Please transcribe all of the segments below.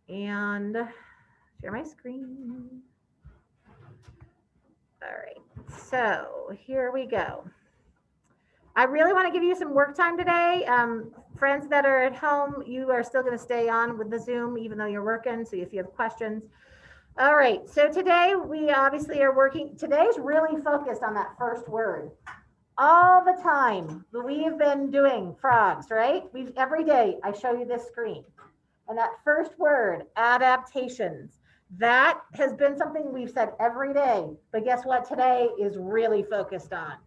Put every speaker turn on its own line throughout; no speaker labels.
and share my screen. All right, so here we go. I really want to give you some work time today. Friends that are at home, you are still going to stay on with the Zoom, even though you're working. So if you have questions. All right, so today we obviously are working. Today's really focused on that first word. All the time we've been doing frogs, right? Every day I show you this screen. And that first word, adaptations, that has been something we've said every day. But guess what? Today is really focused on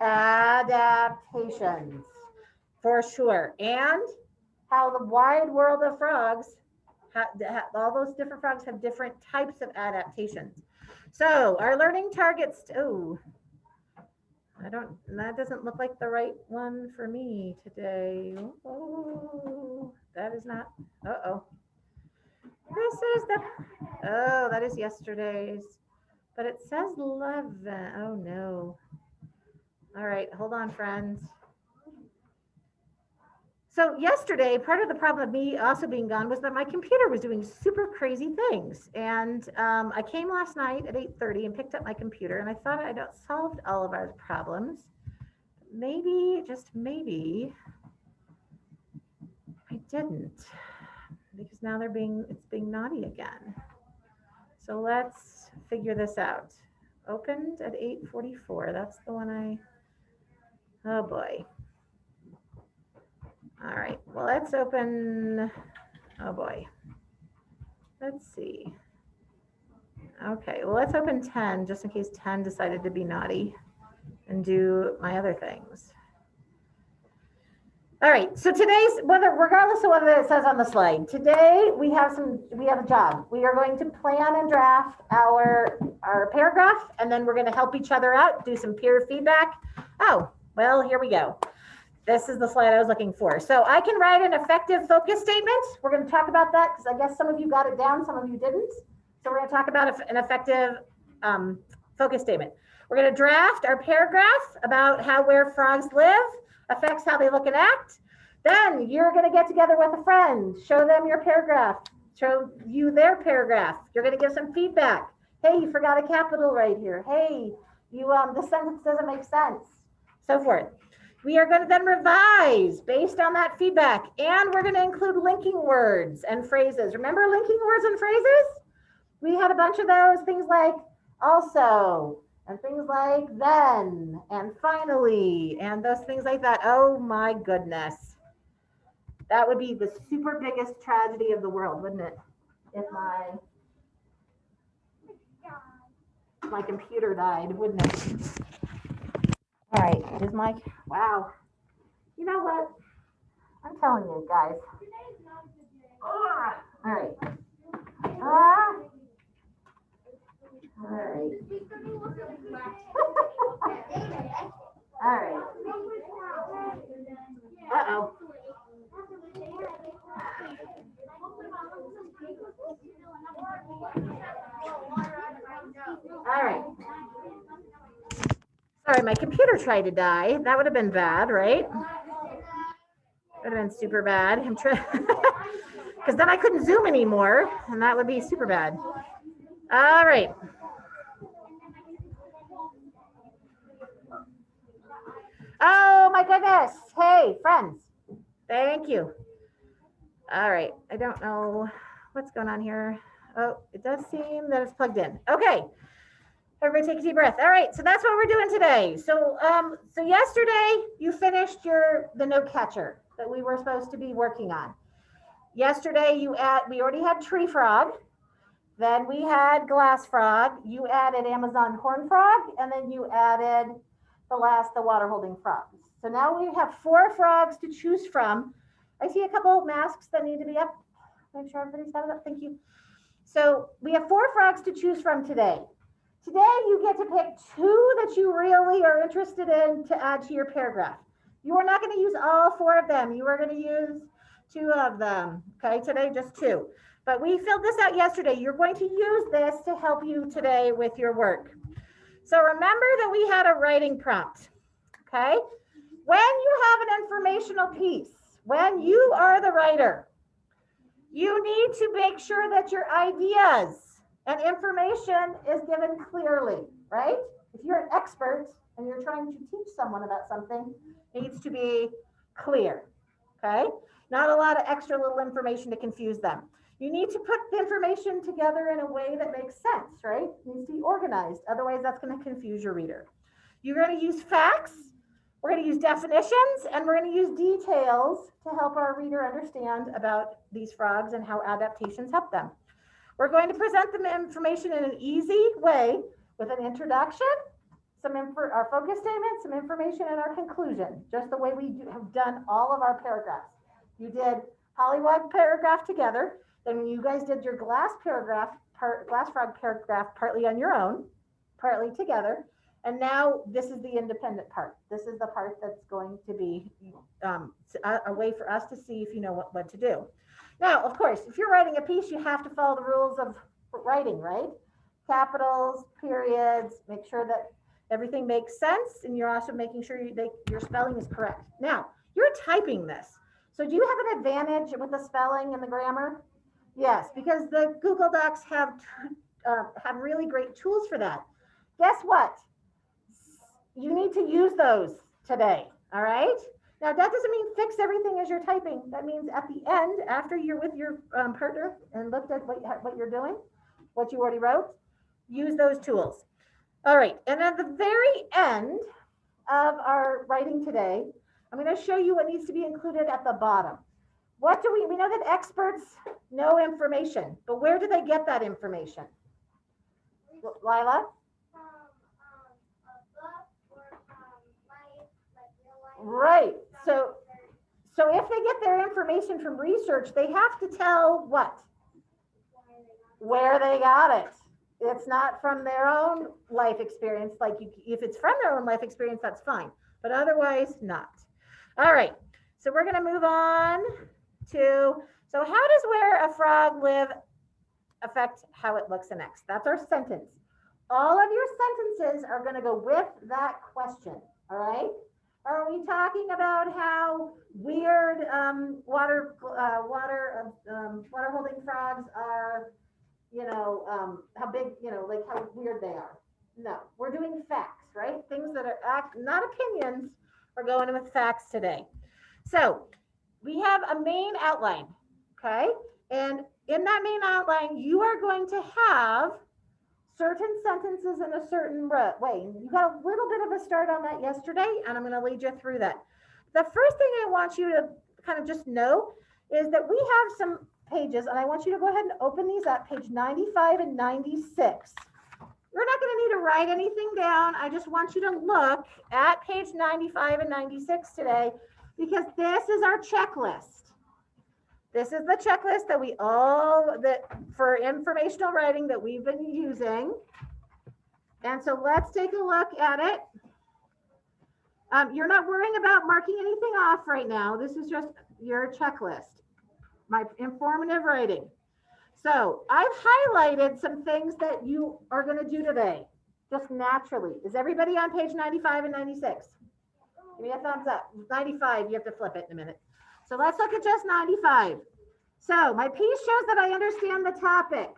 adaptations for sure. And how the wide world of frogs, all those different frogs have different types of adaptations. So our learning targets, that doesn't look like the right one for me today. Oh, that is not, This is that is yesterday's, but it says 11. Oh no. All right, hold on, friends. So yesterday, part of the problem of me also being gone was that my computer was doing super crazy things. And I came last night at 8:30 and picked up my computer, and I thought I'd solved all of our problems. Maybe, just maybe, I didn't, because now it's being naughty again. So let's figure this out. Opened at 8:44. That's the one oh boy. All right, well, let's open, oh boy. Let's see. Okay, well, let's open 10 just in case 10 decided to be naughty and do my other things. All right, so today's, regardless of what it says on the slide, today we have a job. We are going to plan and draft our paragraph, and then we're going to help each other out, do some peer feedback. Oh, well, here we go. This is the slide I was looking for. So I can write an effective focus statement. We're going to talk about that because I guess some of you got it down, some of you didn't. So we're going to talk about an effective focus statement. We're going to draft our paragraph about how where frogs live affects how they look and act. Then you're going to get together with a friend, show them your paragraph, show you their paragraph. You're going to give some feedback. Hey, you forgot a capital right here. Hey, this sentence doesn't make sense. So forth. We are going to then revise based on that feedback, and we're going to include linking words and phrases. Remember linking words and phrases? We had a bunch of those, things like also, and things like then, and finally, and those things like that. Oh my goodness. That would be the super biggest tragedy of the world, wouldn't it? If my computer died, wouldn't it? All right, is my, wow. You know what? I'm telling you guys. All right. All right. All right. Uh-oh. All right. Sorry, my computer tried to die. That would have been bad, right? Would have been super bad. I'm trying because then I couldn't Zoom anymore, and that would be super bad. All right. Oh my goodness. Hey, friends. Thank you. All right. I don't know what's going on here. Oh, it does seem that it's plugged in. Okay. Everybody take a deep breath. All right. So that's what we're doing today. So yesterday you finished the note catcher that we were supposed to be working on. Yesterday we already had tree frog. Then we had glass frog. You added Amazon horn frog, and then you added the water holding frogs. So now we have 4 frogs to choose from. I see a couple of masks that need to be up. Make sure everybody's got it up. Thank you. So we have 4 frogs to choose from today. Today you get to pick 2 that you really are interested in to add to your paragraph. You are not going to use all 4 of them. You are going to use 2 of them. Okay, today just 2. But we filled this out yesterday. You're going to use this to help you today with your work. So remember that we had a writing prompt, okay? When you have an informational piece, when you are the writer, You need to make sure that your ideas and information is given clearly, right? If you're an expert and you're trying to teach someone about something, it needs to be clear, okay? Not a lot of extra little information to confuse them. You need to put the information together in a way that makes sense, right? It needs to be organized. Otherwise, that's going to confuse your reader. You're going to use facts, we're going to use definitions, and we're going to use details to help our reader understand about these frogs and how adaptations help them. We're going to present the information in an easy way with an introduction, our focus statement, some information, and our conclusion, just the way we have done all of our paragraphs. You did Pollywog paragraph together, then you guys did your glass frog paragraph partly on your own, partly together, and now this is the independent part. This is the part that's going to be a way for us to see if you know what to do. Now, of course, if you're writing a piece, you have to follow the rules of writing, right? Capitals, periods, make sure that everything makes sense, and you're also making sure your spelling is correct. Now, you're typing this. So do you have an advantage with the spelling and the grammar? Yes, because the Google Docs have really great tools for that. Guess what? You need to use those today, all right? Now, that doesn't mean fix everything as you're typing. That means at the end, after you're with your partner and looked at what you're doing, what you already wrote, use those tools. All right, and at the very end of our writing today, I'm going to show you what needs to be included at the bottom. What do we know that experts know information, but where do they get that information? Lila? Right. So if they get their information from research, they have to tell what? Where they got it. It's not from their own life experience. Like if it's from their own life experience, that's fine. But otherwise, not. All right. So we're going to move on to, so how does where a frog live affect how it looks next? That's our sentence. All of your sentences are going to go with that question. All right. Are we talking about how weird water holding frogs are, how big, like how weird they are? No, we're doing facts, right? Things that are not opinions. We're going with facts today. So we have a main outline, okay? And in that main outline, you are going to have certain sentences in a certain way. You got a little bit of a start on that yesterday, and I'm going to lead you through that. The first thing I want you to kind of just know is that we have some pages, and I want you to go ahead and open these up, page 95 and 96. You're not going to need to write anything down. I just want you to look at page 95 and 96 today, because this is our checklist. This is the checklist that for informational writing that we've been using. And so let's take a look at it. You're not worrying about marking anything off right now. This is just your checklist, my informative writing. So I've highlighted some things that you are going to do today, just naturally. Is everybody on page 95 and 96? Give me a thumbs up. 95, you have to flip it in a minute. So let's look at just 95. So my piece shows that I understand the topic.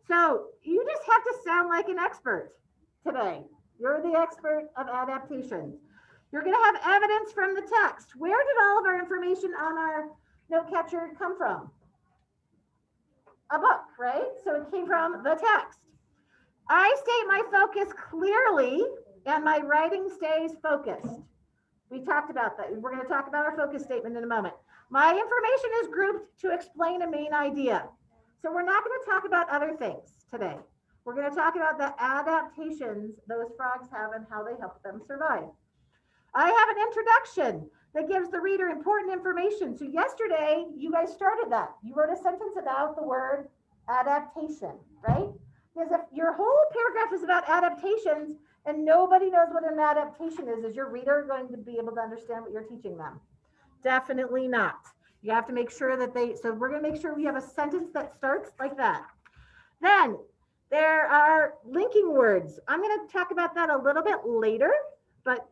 So you just have to sound like an expert today. You're the expert of adaptations. You're going to have evidence from the text. Where did all of our information on our note catcher come from? A book, right? So it came from the text. I state my focus clearly and my writing stays focused. We talked about that. We're going to talk about our focus statement in a moment. My information is grouped to explain a main idea. So we're not going to talk about other things today. We're going to talk about the adaptations those frogs have and how they help them survive. I have an introduction that gives the reader important information. So yesterday, you guys started that. You wrote a sentence about the word adaptation, right? Because if your whole paragraph is about adaptations and nobody knows what an adaptation is your reader going to be able to understand what you're teaching them? Definitely not. You have to make sure that so we're going to make sure we have a sentence that starts like that. Then there are linking words. I'm going to talk about that a little bit later, but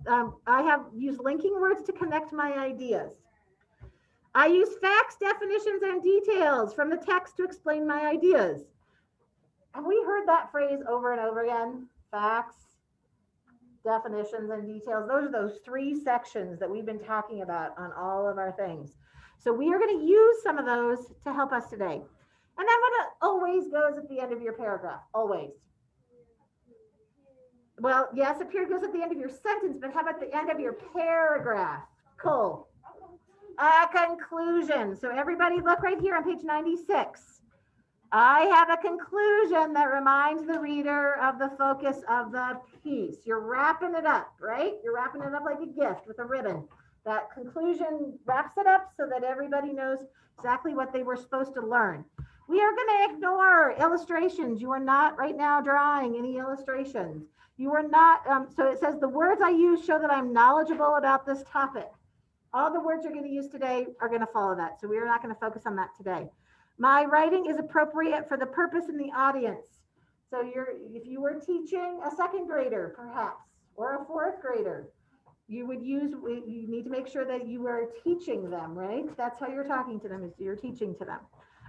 I have used linking words to connect my ideas. I use facts, definitions, and details from the text to explain my ideas. Have we heard that phrase over and over again? Facts, definitions, and details. Those are those three sections that we've been talking about on all of our things. So we are going to use some of those to help us today. And then what always goes at the end of your paragraph? Always. Well, yes, a period goes at the end of your sentence, but how about the end of your paragraph? Cool. A conclusion. So everybody look right here on page 96. I have a conclusion that reminds the reader of the focus of the piece. You're wrapping it up, right? You're wrapping it up like a gift with a ribbon. That conclusion wraps it up so that everybody knows exactly what they were supposed to learn. We are going to ignore illustrations. You are not right now drawing any illustrations. You are not, so it says the words I use show that I'm knowledgeable about this topic. All the words you're going to use today are going to follow that. So we are not going to focus on that today. My writing is appropriate for the purpose in the audience. So if you were teaching a second grader, perhaps, or a fourth grader, you need to make sure that you are teaching them, right? That's how you're talking to them, is you're teaching to them.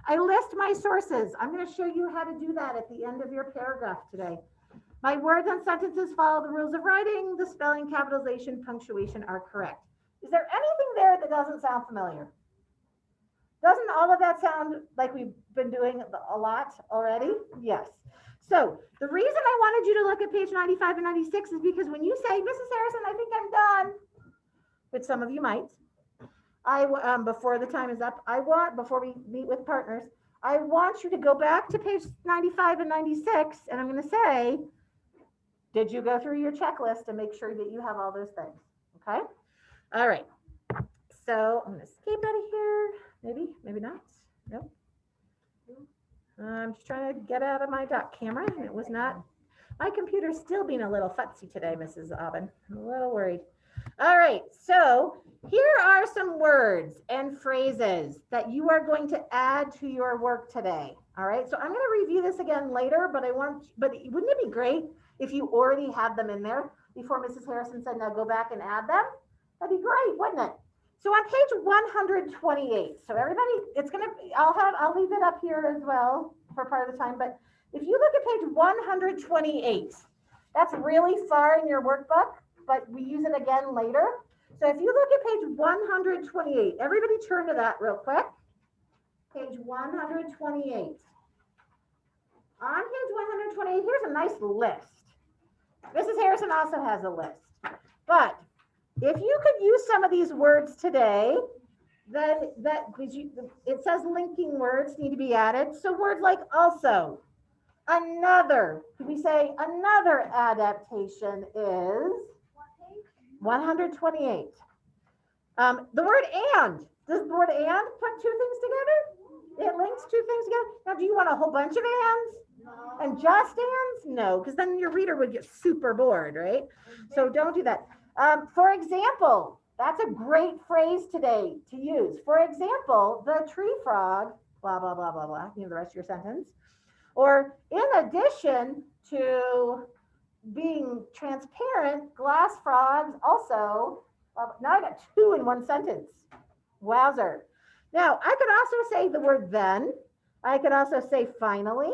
I list my sources. I'm going to show you how to do that at the end of your paragraph today. My words and sentences follow the rules of writing. The spelling, capitalization, punctuation are correct. Is there anything there that doesn't sound familiar? Doesn't all of that sound like we've been doing a lot already? Yes. So the reason I wanted you to look at page 95 and 96 is because when you say, Mrs. Harrison, I think I'm done, which some of you might, before the time is up, before we meet with partners, I want you to go back to page 95 and 96, and I'm going to say, did you go through your checklist and make sure that you have all those things? Okay. All right. So I'm going to escape out of here. Maybe not. Nope. I'm just trying to get out of my dock camera, and it was not. My computer's still being a little futzy today, Mrs. Aubin. I'm a little worried. All right, so here are some words and phrases that you are going to add to your work today. All right, so I'm going to review this again later, but wouldn't it be great if you already had them in there before Mrs. Harrison said, now go back and add them? That'd be great, wouldn't it? So on page 128, so everybody, I'll leave it up here as well for part of the time, but if you look at page 128, that's really far in your workbook, but we use it again later. So if you look at page 128, everybody turn to that real quick. Page 128. On page 128, here's a nice list. Mrs. Harrison also has a list, but if you could use some of these words today, then it says linking words need to be added. So words like also, another, could we say another adaptation is 128. The word and, does the word and put two things together? It links two things together. Now, do you want a whole bunch of ands? No. And just ands? No, because then your reader would get super bored, right? So don't do that. For example, that's a great phrase today to use. For example, the tree frog, blah, blah, blah, blah, blah, the rest of your sentence. Or in addition to being transparent, glass frogs also, now I got two in one sentence. Wowzer. Now, I could also say the word then. I could also say finally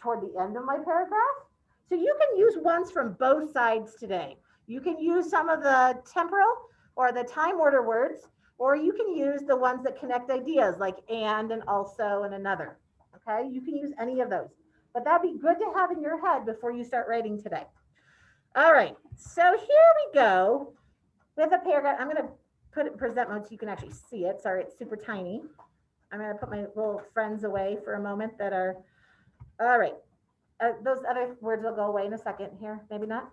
toward the end of my paragraph. So you can use ones from both sides today. You can use some of the temporal or the time order words, or you can use the ones that connect ideas like and also and another. Okay, you can use any of those, but that'd be good to have in your head before you start writing today. All right, so here we go with a paragraph. I'm going to put it in present mode so you can actually see it. Sorry, it's super tiny. I'm going to put my little friends away for a moment that are, all right. Those other words will go away in a second here. Maybe not.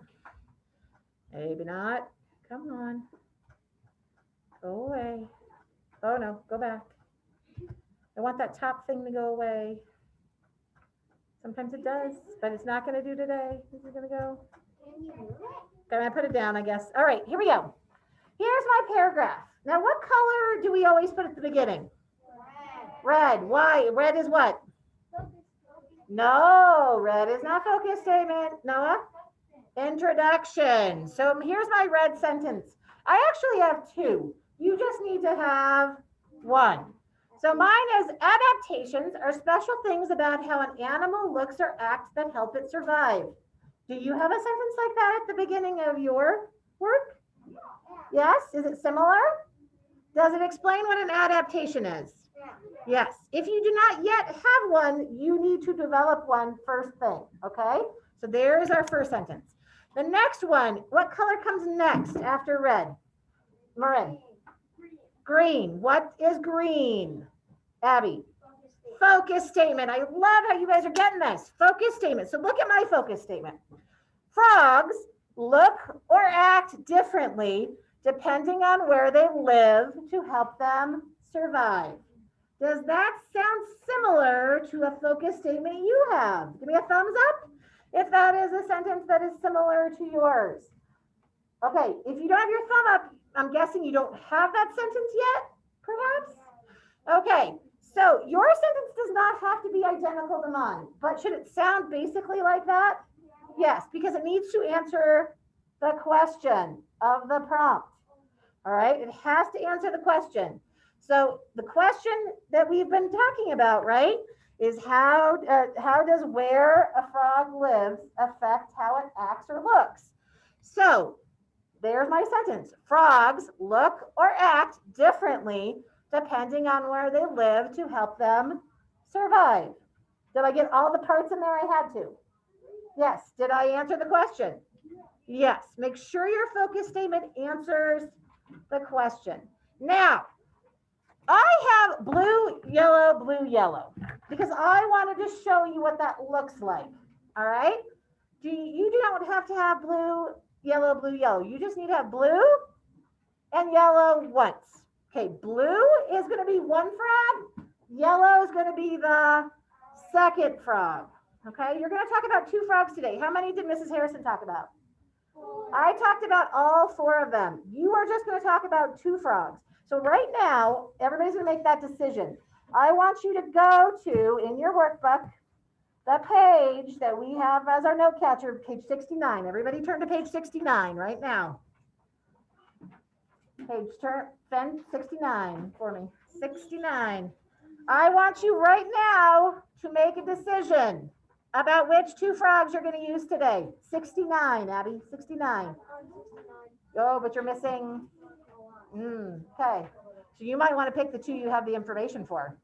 Maybe not. Come on. Go away. Oh no, go back. I want that top thing to go away. Sometimes it does, but it's not going to do today. Is it going to go? Okay, I put it down, I guess. All right, here we go. Here's my paragraph. Now, what color do we always put at the beginning? Red. Why? Red is what? No, red is not focus statement. Noah? Introduction. So here's my red sentence. I actually have two. You just need to have 1. So mine is adaptations are special things about how an animal looks or acts that help it survive. Do you have a sentence like that at the beginning of your work? Yes? Is it similar? Does it explain what an adaptation is? Yes. If you do not yet have one, you need to develop one first thing. Okay? So there is our first sentence. The next one, what color comes next after red? Marin. Green. What is green? Abby. Focus statement. I love how you guys are getting this. Focus statement. So look at my focus statement. Frogs look or act differently depending on where they live to help them survive. Does that sound similar to a focus statement you have? Give me a thumbs up if that is a sentence that is similar to yours. Okay, if you don't have your thumb up, I'm guessing you don't have that sentence yet, perhaps? Okay, so your sentence does not have to be identical to mine, but should it sound basically like that? Yes, because it needs to answer the question of the prompt. All right, it has to answer the question. So the question that we've been talking about, right, is how does where a frog lives affect how it acts or looks? So there's my sentence. Frogs look or act differently depending on where they live to help them survive. Did I get all the parts in there I had to? Yes. Did I answer the question? Yes. Make sure your focus statement answers the question. Now, I have blue, yellow, because I wanted to show you what that looks like. All right. You do not have to have blue, yellow. You just need to have blue and yellow once. Okay. Blue is going to be one frog. Yellow is going to be the second frog. Okay. You're going to talk about 2 frogs today. How many did Mrs. Harrison talk about? I talked about all 4 of them. You are just going to talk about 2 frogs. So right now, everybody's going to make that decision. I want you to go to, in your workbook, the page that we have as our note catcher, page 69. Everybody turn to page 69 right now. Turn 69 for me. 69. I want you right now to make a decision about which 2 frogs you're going to use today. 69, Abby, 69. Oh, but you're missing. Okay. So you might want to pick the 2 you have the information for.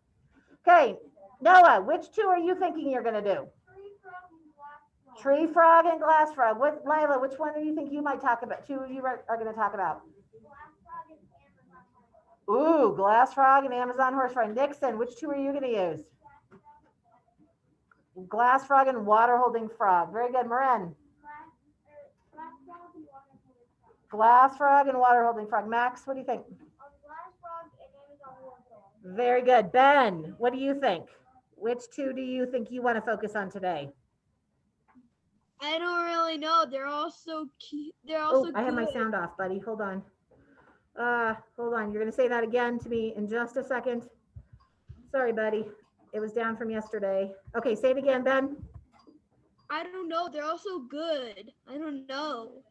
Okay. Noah, which 2 are you thinking you're going to do? Tree frog and glass frog. What, Lila, which one do you think you might talk about? 2 you are going to talk about? Ooh, glass frog and Amazon horse frog. Nixon, which 2 are you going to use? Glass frog and water holding frog. Very good. Marin. Glass frog and water holding frog. Max, what do you think?
Glass frog and Amazon horse frog.
Very good. Ben, what do you think? Which 2 do you think you want to focus on today?
I don't really know. They're all so cute. They're all so
I have my
good.
sound off, buddy. Hold on. Hold on. You're going to say that again to me in just a second. Sorry, buddy. It was down from yesterday. Okay, say it again, Ben.
I don't know. They're all so good. I don't know.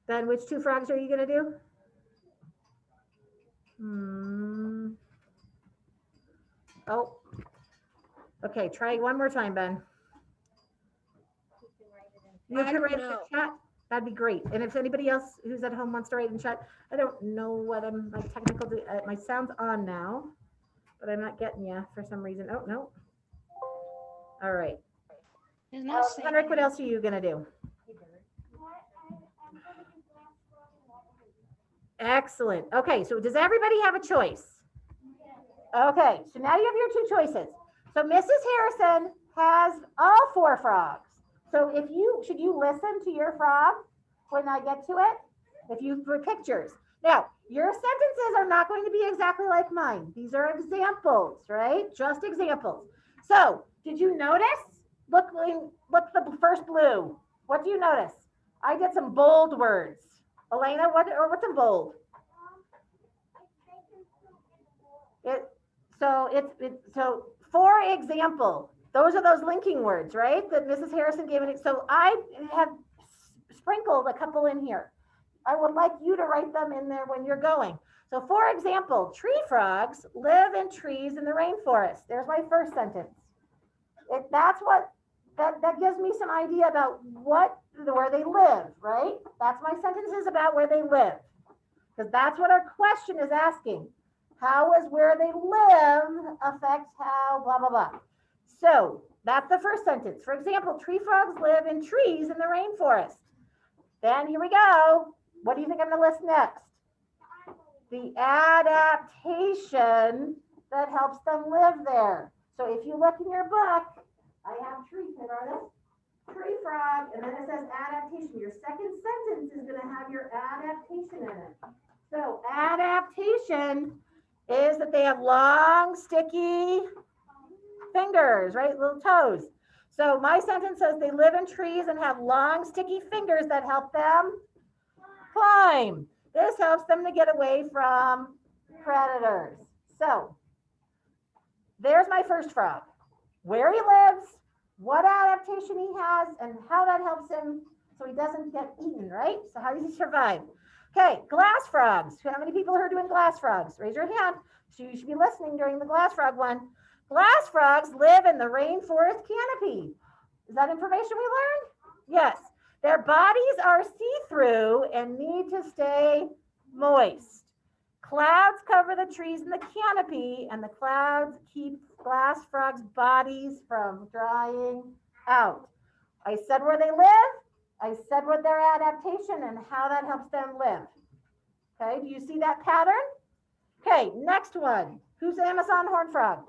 Ben, which 2 frogs are you going to do? Oh. Okay, try one more time, Ben. You can write in the chat. That'd be great. And if anybody else who's at home wants to write in chat, I don't know what my technical, my sound's on now, but I'm not getting you for some reason. Oh, no. All right. Henrik, what else are you going to do? Excellent. Okay, so does everybody have a choice? Okay, so now you have your 2 choices. So Mrs. Harrison has all 4 frogs. So should you listen to your frog when I get to it? If you put pictures. Now, your sentences are not going to be exactly like mine. These are examples, right? Just examples. So did you notice? Look the first blue. What do you notice? I did some bold words. Elena, what's in bold? So for example, those are those linking words, right? That Mrs. Harrison gave it. So I have sprinkled a couple in here. I would like you to write them in there when you're going. So for example, tree frogs live in trees in the rainforest. There's my first sentence. That gives me some idea about where they live, right? That's my sentences about where they live. Because that's what our question is asking. How does where they live affect how blah, blah, blah. So that's the first sentence. For example, tree frogs live in trees in the rainforest. Then here we go. What do you think I'm going to list next? The adaptation that helps them live there. So if you look in your book, I have tree frog, and then it says adaptation. Your second sentence is going to have your adaptation in it. So adaptation is that they have long, sticky fingers, right? Little toes. So my sentence says they live in trees and have long, sticky fingers that help them climb. This helps them to get away from predators. So there's my first frog. Where he lives, what adaptation he has, and how that helps him so he doesn't get eaten, right? So how does he survive? Okay, glass frogs. How many people are doing glass frogs? Raise your hand. So you should be listening during the glass frog one. Glass frogs live in the rainforest canopy. Is that information we learned? Yes. Their bodies are see-through and need to stay moist. Clouds cover the trees in the canopy, and the clouds keep glass frogs' bodies from drying out. I said where they live. I said what their adaptation and how that helps them live. Okay, do you see that pattern? Okay, next one. Who's Amazon horned frog?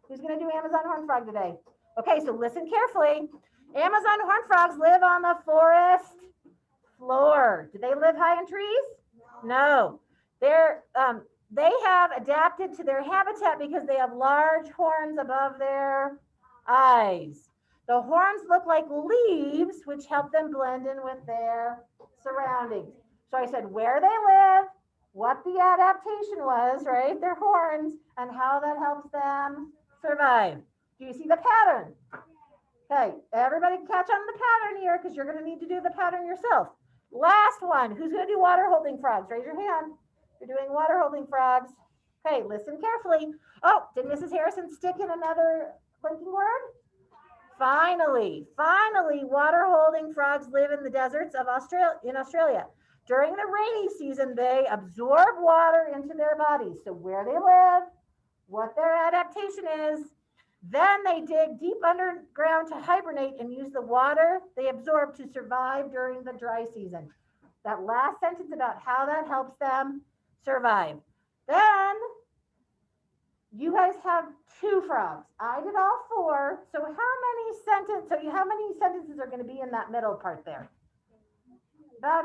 Who's going to do Amazon horned frog today? Okay, so listen carefully. Amazon horned frogs live on the forest floor. Do they live high in trees? No. They have adapted to their habitat because they have large horns above their eyes. The horns look like leaves, which help them blend in with their surroundings. So I said where they live, what the adaptation was, right? Their horns, and how that helps them survive. Do you see the pattern? Okay, everybody catch on the pattern here because you're going to need to do the pattern yourself. Last one. Who's going to do water holding frogs? Raise your hand. You're doing water holding frogs. Okay, listen carefully. Oh, did Mrs. Harrison stick in another linking word? Finally, water holding frogs live in the deserts of Australia. During the rainy season, they absorb water into their bodies. So where they live, what their adaptation is, then they dig deep underground to hibernate and use the water they absorb to survive during the dry season. That last sentence about how that helps them survive. Then you guys have 2 frogs. I did all 4. So how many sentences are going to be in that middle part there? About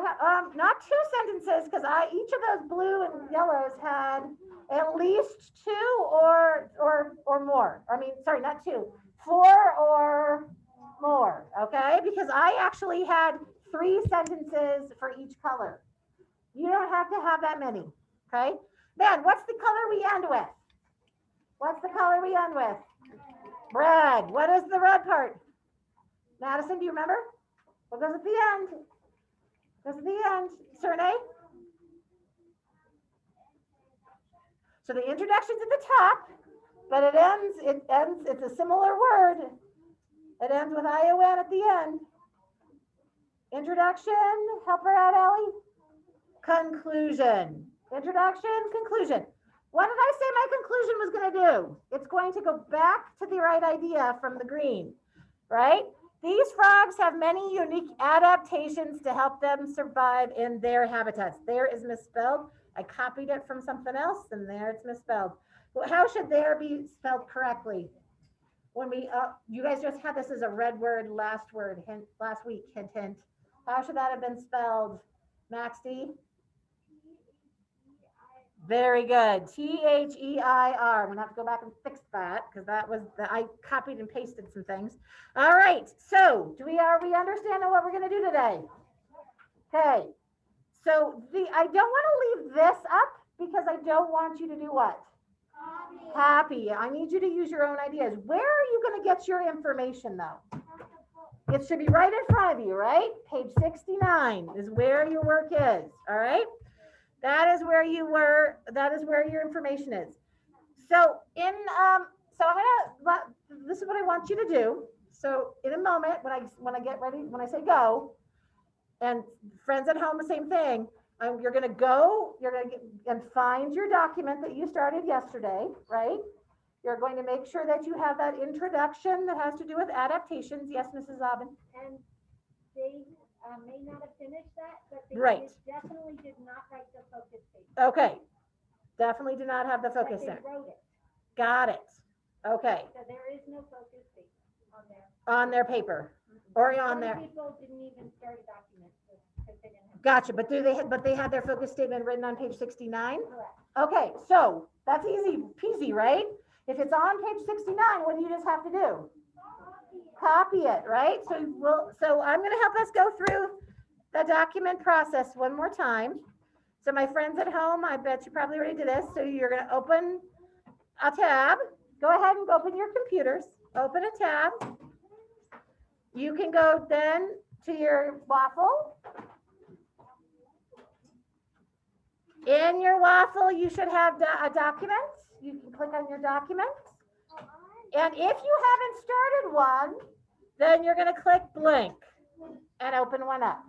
not 2 sentences, because each of those blue and yellows had at least 2 or more. I mean, sorry, not 2, 4 or more. Okay, because I actually had 3 sentences for each color. You don't have to have that many. Okay. Then what's the color we end with? What's the color we end with? Red. What is the red part? Madison, do you remember? What goes at the end? Goes at the end. Surnay? So the introduction's at the top, but it's a similar word. It ends with ION at the end. Introduction, help her out, Ellie. Conclusion. Introduction, conclusion. What did I say my conclusion was going to do? It's going to go back to the right idea from the green, right? These frogs have many unique adaptations to help them survive in their habitats. There is misspelled. I copied it from something else, and there it's misspelled. Well, how should there be spelled correctly? When you guys just had this as a red word, last week, hint, hint. How should that have been spelled, Maxie? Very good. T-H-E-I-R. I'm gonna have to go back and fix that because I copied and pasted some things. All right. So are we understanding what we're gonna do today? Okay. So I don't want to leave this up because I don't want you to do what? Copy. I need you to use your own ideas. Where are you going to get your information though? It should be right in front of you, right? Page 69 is where your work is. All right. That is where you were, that is where your information is. So so I'm this is what I want you to do. So in a moment, when I get ready, when I say go, and friends at home, the same thing, you're gonna get and find your document that you started yesterday, right? You're going to make sure that you have that introduction that has to do with adaptations. Yes, Mrs. Aubin?
And they may not have finished that, but they
Right.
definitely did not write the focus statement.
Okay. Definitely do not have the focus
But
there.
they wrote it.
Got it. Okay.
So there is no focus statement on there.
On their paper or on
Some
their,
people didn't even start a document because they didn't have.
gotcha. But they had their focus statement written on page 69?
Correct.
Okay. So that's easy peasy, right? If it's on page 69, what do you just have to do? Copy it, right? So I'm going to help us go through the document process one more time. So my friends at home, I bet you probably already did this. So you're going to open a tab. Go ahead and open your computers. Open a tab. You can go then to your waffle. In your waffle, you should have a document. You can click on your document. And if you haven't started one, then you're going to click blank and open one up.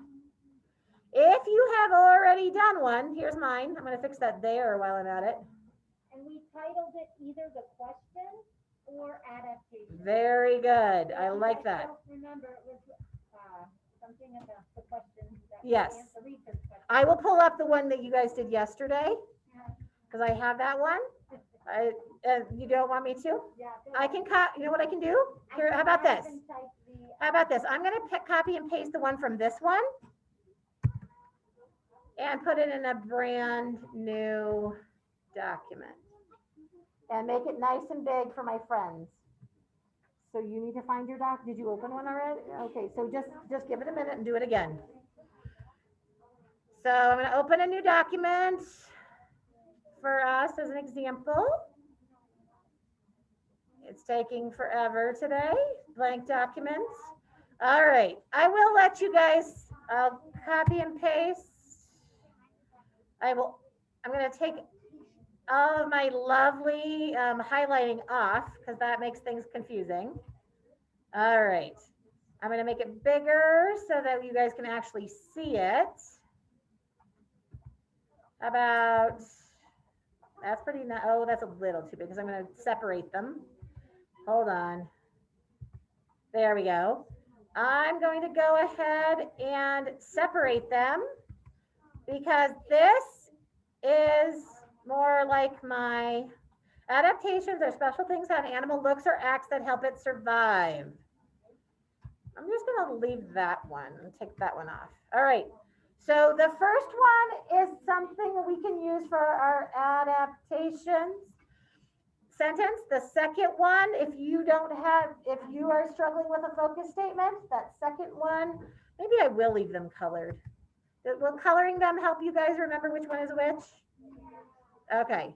If you have already done one, here's mine. I'm going to fix that there while I'm at it.
And we titled it either the question or adaptation.
Very good. I like that.
Remember, it was something about the question.
Yes. I will pull up the one that you guys did yesterday because I have that one. You don't want me to?
Yeah.
I can you know what I can do? Here, how about this? How about this? I'm going to copy and paste the one from this one and put it in a brand new document and make it nice and big for my friends. So you need to find your doc. Did you open one already? Okay, so just give it a minute and do it again. So I'm going to open a new document for us as an example. It's taking forever today. Blank documents. All right. I will let you guys copy and paste. I'm going to take all of my lovely highlighting off because that makes things confusing. All right. I'm going to make it bigger so that you guys can actually see it. About, that's pretty, oh, that's a little too big because I'm going to separate them. Hold on. There we go. I'm going to go ahead and separate them because this is more like my adaptations or special things how an animal looks or acts that help it survive. I'm just going to leave that one and take that one off. All right. So the first one is something we can use for our adaptations sentence. The second one, if you are struggling with a focus statement, that second one, maybe I will leave them colored. Will coloring them help you guys remember which one is which? Okay,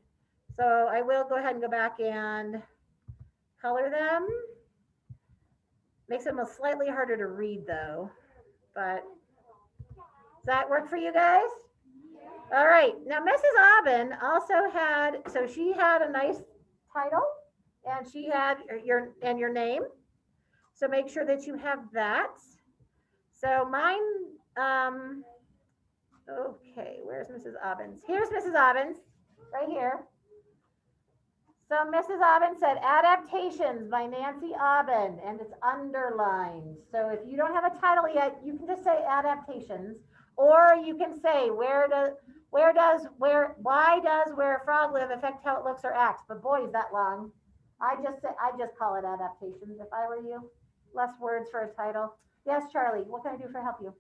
so I will go ahead and go back and color them. Makes them slightly harder to read though, but does that work for you guys? All right, now Mrs. Aubin also had, so she had a nice title and she had your name. So make sure that you have that. So mine, okay, where's Mrs. Aubin's? Here's Mrs. Aubin's, right here. So Mrs. Aubin said Adaptations by Nancy Aubin, and it's underlined. So if you don't have a title yet, you can just say Adaptations, or you can say why does where a frog live affect how it looks or acts? But boy, is that long. I just call it Adaptations if I were you. Less words for a title. Yes, Charlie, what can I do for help you?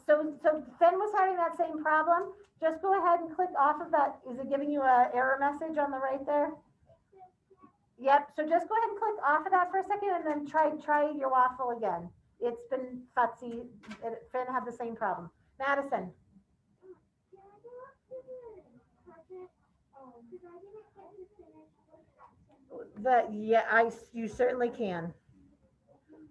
So Finn was having that same problem. Just go ahead and click off of that. Is it giving you an error message on the right there? Yep. So just go ahead and click off of that for a second and then try your waffle again. It's been futzy. Finn had the same problem. Madison. You certainly can.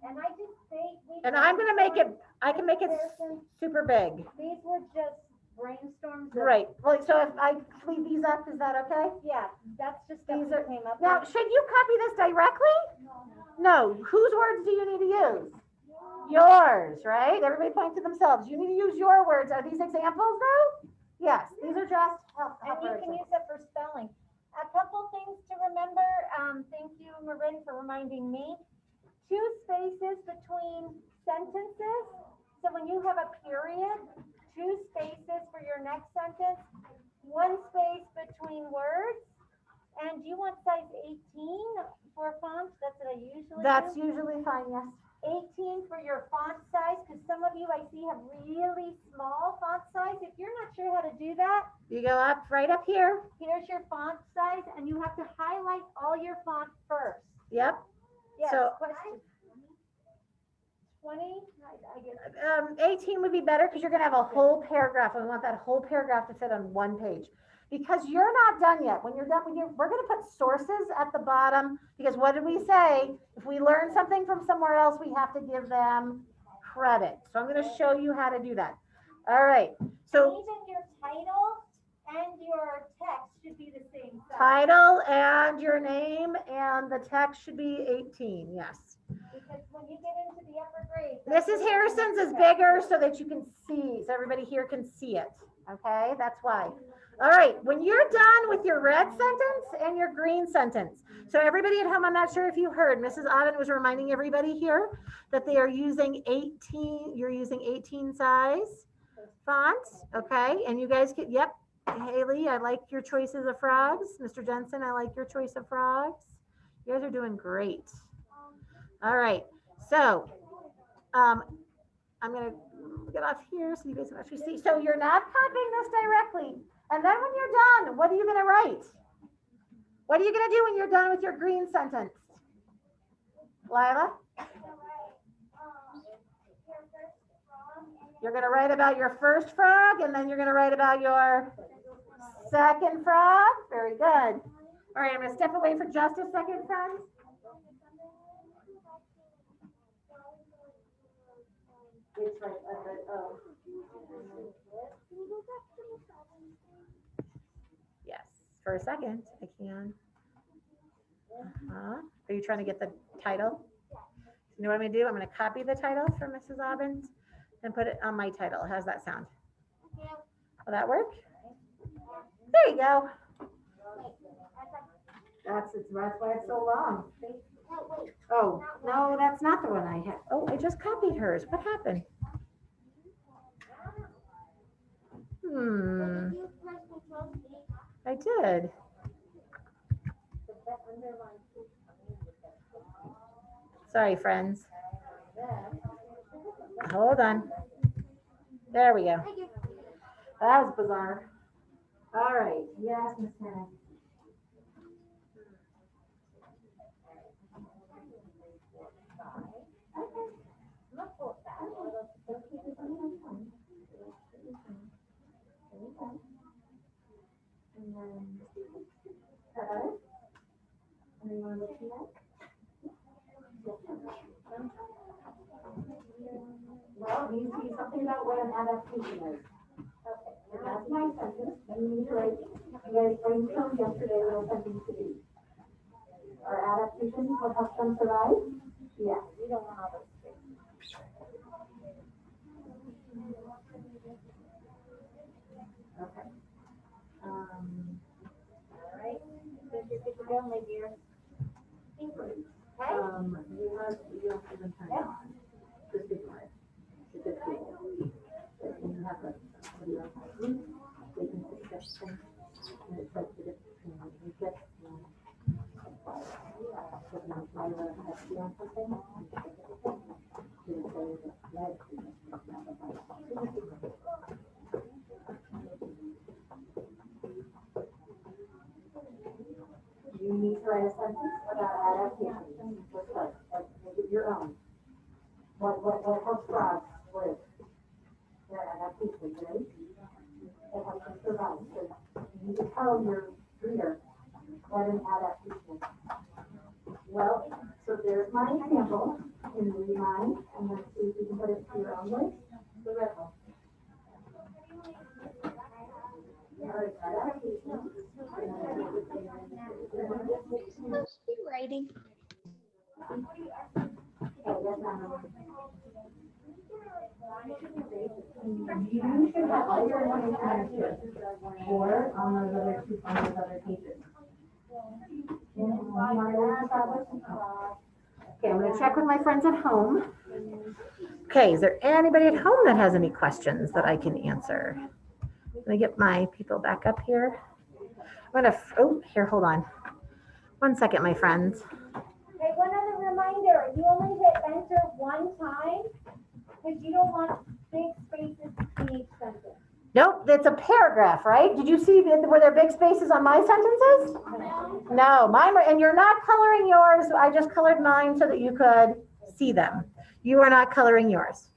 And I just say
And I'm gonna make it, I can make it
Harrison,
super big.
these were just brainstorms. of-
Right, well, so if I leave these up, is that okay?
Yeah, that's just stuff
These
we
are-
came up
Now,
with.
should you copy this directly? No, whose words do you need to use? Yours, right? Everybody point to themselves. You need to use your words. Are these examples though? Yes, these are just help.
And you can use it for spelling. A couple things to remember, thank you, Marin, for reminding me. 2 spaces between sentences. So when you have a period, 2 spaces for your next sentence, 1 space between words. And you want size 18 for font? That's what I usually
That's
do.
usually fine, yes.
18 for your font size, because some of you I see have really small font size. If you're not sure how to do that,
You go up, right up here.
here's your font size, and you have to highlight all your font first.
Yep.
Yes,
So-
question. 20, I guess.
18 would be better because you're gonna have a whole paragraph. And we want that whole paragraph to fit on 1 page. Because you're not done yet. When you're done, we're gonna put sources at the bottom, because what did we say? If we learn something from somewhere else, we have to give them credit. So I'm gonna show you how to do that. All right, so
Even your title and your text should be the same size.
title and your name and the text should be 18, yes.
Because when you get into the upper grades.
Mrs. Harrison's is bigger so that you can see, so everybody here can see it, okay? That's why. All right, when you're done with your red sentence and your green sentence, so everybody at home, I'm not sure if you heard, Mrs. Auden was reminding everybody here that they are using 18, you're using 18 size fonts, okay? And you guys can, yep, Haley, I like your choices of frogs. Mr. Jensen, I like your choice of frogs. You guys are doing great. All right, so I'm gonna get off here so you guys can actually see. So you're not copying this directly. And then when you're done, what are you gonna write? What are you gonna do when you're done with your green sentence? Lila? You're gonna write about your first frog, and then you're gonna write about your second frog. Very good. All right, I'm gonna step away for just a second, friends. It's right, oh. Yes, for a second, I can. Are you trying to get the title? You know what I'm gonna do? I'm gonna copy the title from Mrs. Obbins and put it on my title. How's that sound? Will that work? There you go. That's why it's so long. Oh, no, that's not the one I had. Oh, I just copied hers. What happened? I did. Sorry, friends. Hold on. There we go. That was bizarre. All right. Yes, Miss Hannah. And then, and then you want to see that? Well, it needs to be something about what an adaptation is. Okay, and that's my sentence. And you need to write, you guys brainstormed yesterday little sentence to be. Our adaptations will help them survive? Yeah. We don't want all those things. Okay. All right. Think you're good to go, my dear? Okay. You have to turn it on. Just ignore it. It's a tool. But when you have a video on Zoom, they can discuss things. And it's like the difference between music and you need to write a sentence about adaptation. Just like make it your own. What helps frogs live? Their adaptation, right? It helps them survive. So you need to tell your reader what an adaptation is. Well, so there's my example.
can read mine and let's see if you can put it to your own voice. The ripple.
Supposed to be writing.
You should have all your information or on those other two, on those other pages. Okay, I'm gonna check with my friends at home. Okay, is there anybody at home that has any questions that I can answer? Let me get my people back up here. I'm gonna, oh, here, hold on. 1 second, my friends.
Okay, one other reminder, you only hit enter one time because you don't want big spaces between each sentence.
Nope, it's a paragraph, right? Did you see, were there big spaces on my sentences? No, mine were, and you're not coloring yours. I just colored mine so that you could see them. You are not coloring yours.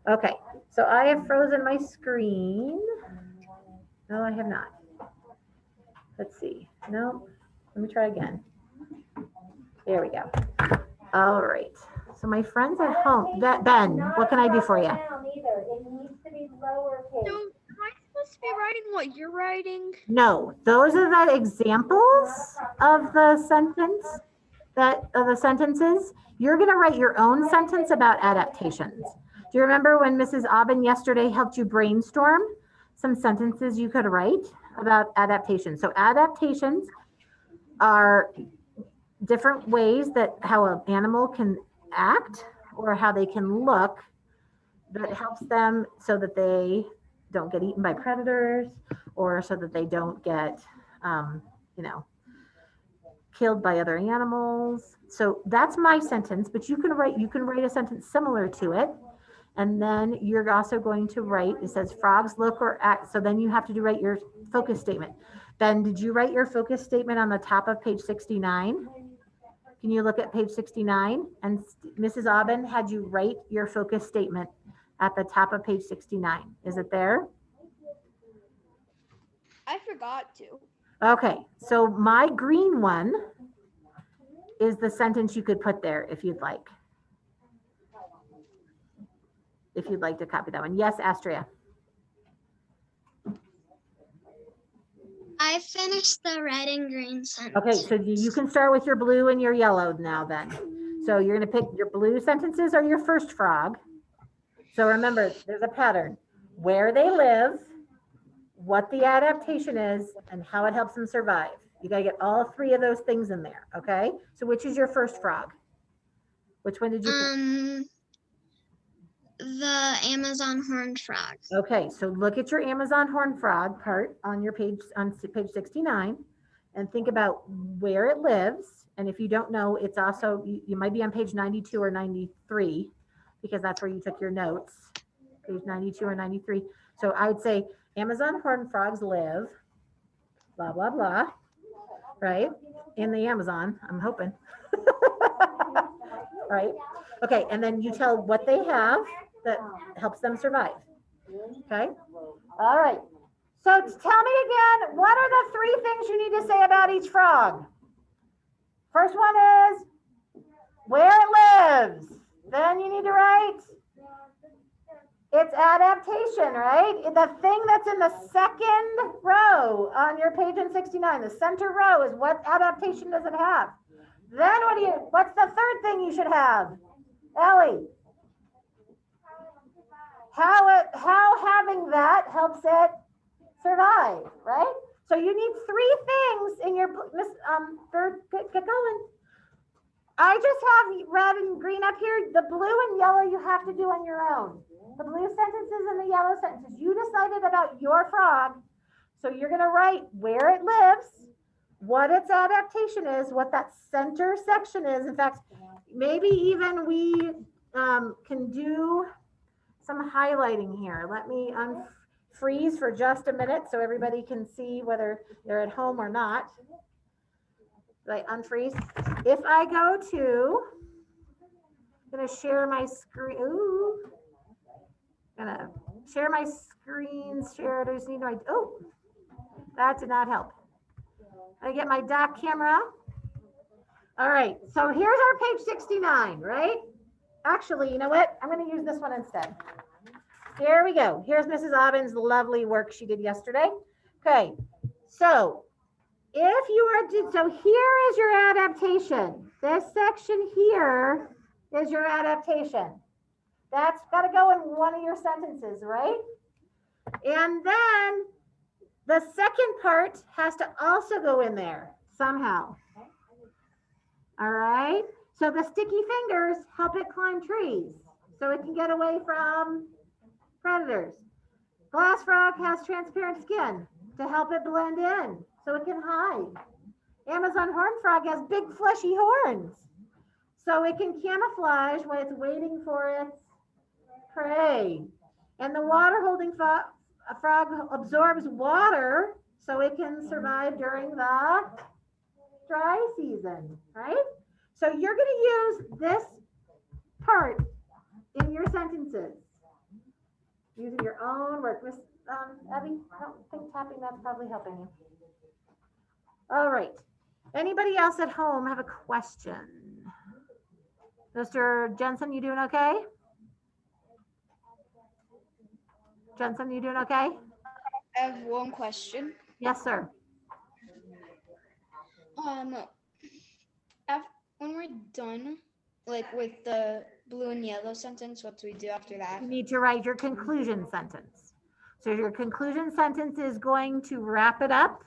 Okay, so I have frozen my screen. No, I have not. Let's see. No, let me try again. There we go. All right. So my friends at home, Ben, what can I do for you?
It needs to be lowercase.
So, am I supposed to be writing what you're writing?
No, those are the examples of the sentence of the sentences. You're going to write your own sentence about adaptations. Do you remember when Mrs. Aubin yesterday helped you brainstorm some sentences you could write about adaptations? So adaptations are different ways that how an animal can act or how they can look that helps them so that they don't get eaten by predators or so that they don't get, killed by other animals. So that's my sentence, but you can write a sentence similar to it. And then you're also going to write, it says frogs look or act. So then you have to write your focus statement. Ben, did you write your focus statement on the top of page 69? Can you look at page 69? And Mrs. Aubin had you write your focus statement at the top of page 69. Is it there?
I forgot to.
Okay, so my green one is the sentence you could put there if you'd like. If you'd like to copy that one. Yes, Astria.
I finished the red and green sentence.
Okay, so you can start with your blue and your yellow now then. So you're gonna pick your blue sentences are your first frog. So remember, there's a pattern. Where they live, what the adaptation is, and how it helps them survive. You gotta get all three of those things in there, okay? So which is your first frog? Which one did you pick?
The Amazon horned frog.
Okay, so look at your Amazon horned frog part on your page, on page 69, and think about where it lives. And if you don't know, it's also, you might be on page 92 or 93, because that's where you took your notes, page 92 or 93. So I would say Amazon horned frogs live, blah, blah, blah, right? In the Amazon, I'm hoping. Right? Okay, and then you tell what they have that helps them survive. Okay? All right. So tell me again, what are the three things you need to say about each frog? First one is where it lives. Then you need to write its adaptation, right? The thing that's in the second row on your page in 69, the center row is what adaptation does it have? Then what's the third thing you should have? Ellie? How having that helps it survive, right? So you need three things in your, get going. I just have red and green up here. The blue and yellow you have to do on your own. The blue sentences and the yellow sentences. You decided about your frog. So you're gonna write where it lives, what its adaptation is, what that center section is. In fact, maybe even we can do some highlighting here. Let me unfreeze for just a minute so everybody can see whether they're at home or not. Did I unfreeze? If I go to, I'm gonna share my screen. Ooh, gonna share my screen. Share. I just need my. Oh, that did not help. I get my dock camera. All right. So here's our page 69, right? Actually, you know what? I'm going to use this one instead. Here we go. Here's Mrs. Aubin's lovely work she did yesterday. Okay, so if you are, so here is your adaptation. This section here is your adaptation. That's got to go in one of your sentences, right? And then the second part has to also go in there somehow. All right. So the sticky fingers help it climb trees so it can get away from predators. Glass frog has transparent skin to help it blend in so it can hide. Amazon horn frog has big fleshy horns so it can camouflage when it's waiting for its prey. And the water holding frog absorbs water so it can survive during the dry season, right? So you're going to use this part in your sentences using your own work. Miss Abby, I don't think tapping that's probably helping you. All right. Anybody else at home have a question? Mr. Jensen, you doing okay? Jensen, you doing okay?
I have one question.
Yes, sir.
When we're done, like with the blue and yellow sentence, what do we do after that?
You need to write your conclusion sentence. So your conclusion sentence is going to wrap it up.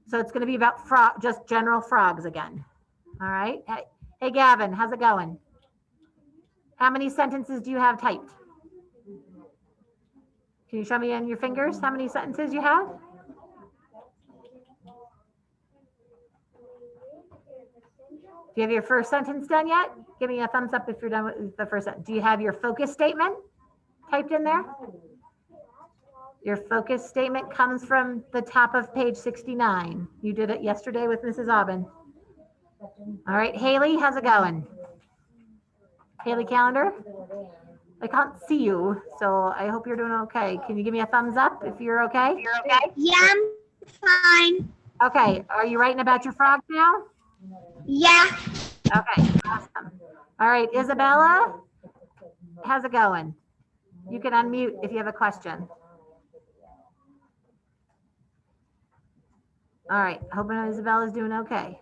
So it's going to be about just general frogs again. All right. Hey, Gavin, how's it going? How many sentences do you have typed? Can you show me on your fingers how many sentences you have? Do you have your first sentence done yet? Give me a thumbs up if you're done with the first sentence. Do you have your focus statement typed in there? Your focus statement comes from the top of page 69. You did it yesterday with Mrs. Aubin. All right, Haley, how's it going? Haley Calendar? I can't see you, so I hope you're doing okay. Can you give me a thumbs up if you're okay?
You're okay? Yeah, I'm fine.
Okay, are you writing about your frog now?
Yeah.
Okay, awesome. All right, Isabella, how's it going? You can unmute if you have a question. All right, hoping Isabella's doing okay.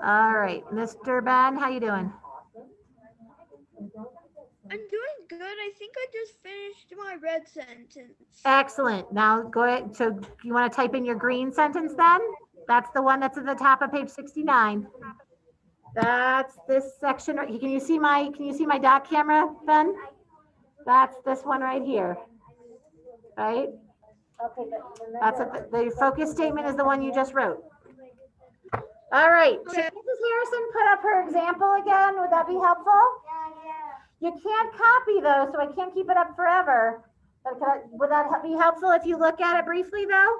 All right, Mr. Ben, how you doing?
I'm doing good. I think I just finished my red sentence.
Excellent. Now go ahead. So you want to type in your green sentence then? That's the one that's at the top of page 69. That's this section. Can you see my dock camera, Ben? That's this one right here. Right?
Okay,
That's the focus statement is the one you just wrote. All right. Should Mrs. Harrison put up her example again? Would that be helpful? You can't copy though, so I can't keep it up forever. But would that be helpful if you look at it briefly though?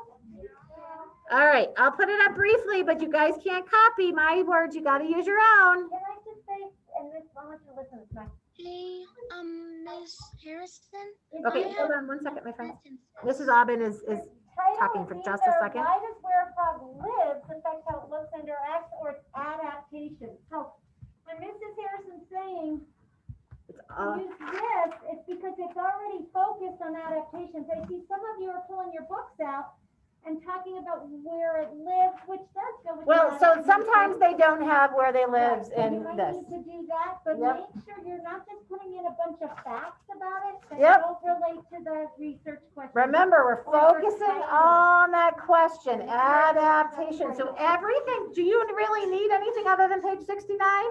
All right, I'll put it up briefly, but you guys can't copy my words. You got to use your own.
Can I just say, and this, I want you to listen to my.
Hey, Miss Harrison.
Okay, hold on one second, my friend. Mrs. Aubin is talking for just a second.
Why does where a frog lives affect how it looks and interacts or its adaptation? So when Mrs. Harrison's saying use this, it's because it's already focused on adaptations. I see some of you are pulling your books out and talking about where it lives, which does go with.
Well, so sometimes they don't have where they live in
you
this.
might need to do that, but
Yep.
make sure you're not just putting in a bunch of facts about it that
Yep.
don't relate to the research question.
Remember, we're focusing on that question, adaptation. So everything, do you really need anything other than page 69?